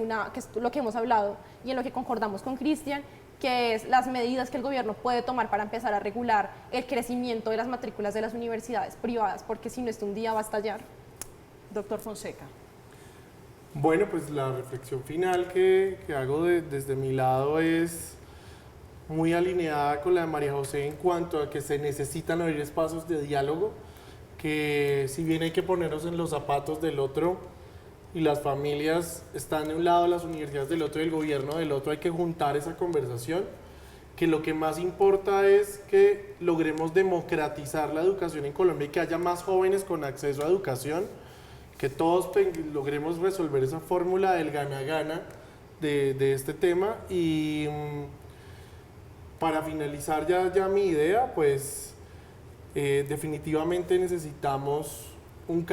lo que hemos hablado y en lo que concordamos con Cristian, que es las medidas que el gobierno puede tomar para empezar a regular el crecimiento de las matrículas de las universidades privadas, porque si no, esto un día va a estallar. Doctor Fonseca. Bueno, pues la reflexión final que hago desde mi lado es muy alineada con la de María José en cuanto a que se necesitan abrir espacios de diálogo, que si bien hay que ponernos en los zapatos del otro y las familias están de un lado, las universidades del otro y el gobierno del otro, hay que juntar esa conversación, que lo que más importa es que logremos democratizar la educación en Colombia y que haya más jóvenes con acceso a educación, que todos logremos resolver esa fórmula del gana-gana de este tema. Y para finalizar ya mi idea, pues definitivamente necesitamos un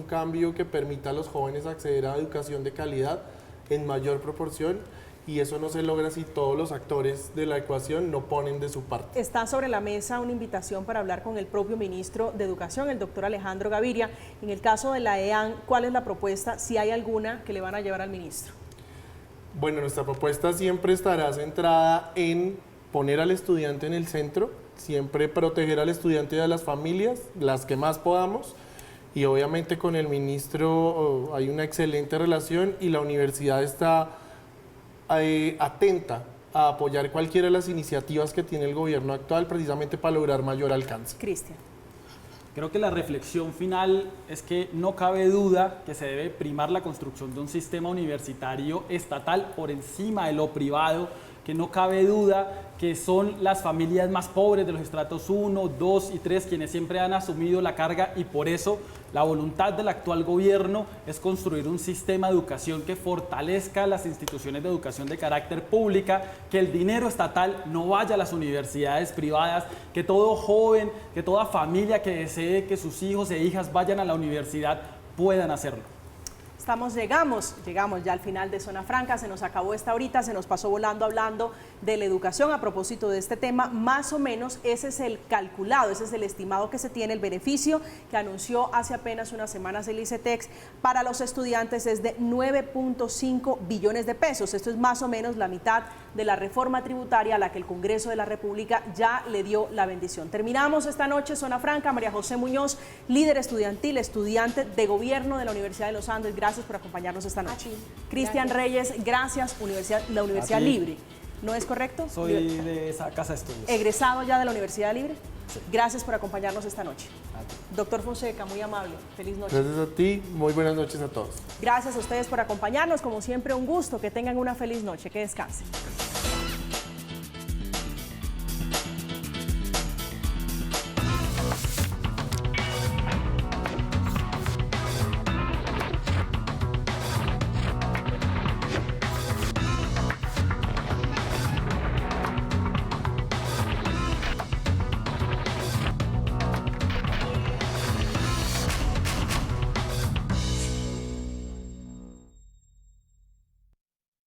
cambio que permita a los jóvenes acceder a educación de calidad en mayor proporción, y eso no se logra si todos los actores de la ecuación no ponen de su parte. Está sobre la mesa una invitación para hablar con el propio ministro de Educación, el doctor Alejandro Gaviria. En el caso de la EAN, ¿cuál es la propuesta, si hay alguna, que le van a llevar al ministro? Bueno, nuestra propuesta siempre estará centrada en poner al estudiante en el centro, siempre proteger al estudiante y a las familias, las que más podamos, y obviamente con el ministro hay una excelente relación y la universidad está atenta a apoyar cualquiera de las iniciativas que tiene el gobierno actual precisamente para lograr mayor alcance. Cristian. Creo que la reflexión final es que no cabe duda que se debe primar la construcción de un sistema universitario estatal por encima de lo privado, que no cabe duda que son las familias más pobres de los estratos 1, 2 y 3 quienes siempre han asumido la carga, y por eso la voluntad del actual gobierno es construir un sistema de educación que fortalezca las instituciones de educación de carácter pública, que el dinero estatal no vaya a las universidades privadas, que todo joven, que toda familia que desee que sus hijos e hijas vayan a la universidad puedan hacerlo. Llegamos ya al final de Zona Franca, se nos acabó esta horita, se nos pasó volando hablando de la educación. A propósito de este tema, más o menos ese es el calculado, ese es el estimado que se tiene, el beneficio que anunció hace apenas unas semanas el ICETEX para los estudiantes es de 9.5 billones de pesos. Esto es más o menos la mitad de la reforma tributaria a la que el Congreso de la República ya le dio la bendición. Terminamos esta noche Zona Franca. María José Muñoz, líder estudiantil, estudiante de gobierno de la Universidad de los Andes, gracias por acompañarnos esta noche. Cristian Reyes, gracias. La Universidad Libre, ¿no es correcto? Soy de esa casa de estudios. ¿Egresado ya de la Universidad Libre? Gracias por acompañarnos esta noche. Doctor Fonseca, muy amable. Feliz noche. Gracias a ti, muy buenas noches a todos. Gracias a ustedes por acompañarnos. Como siempre, un gusto. Que tengan una feliz noche. Que descansen.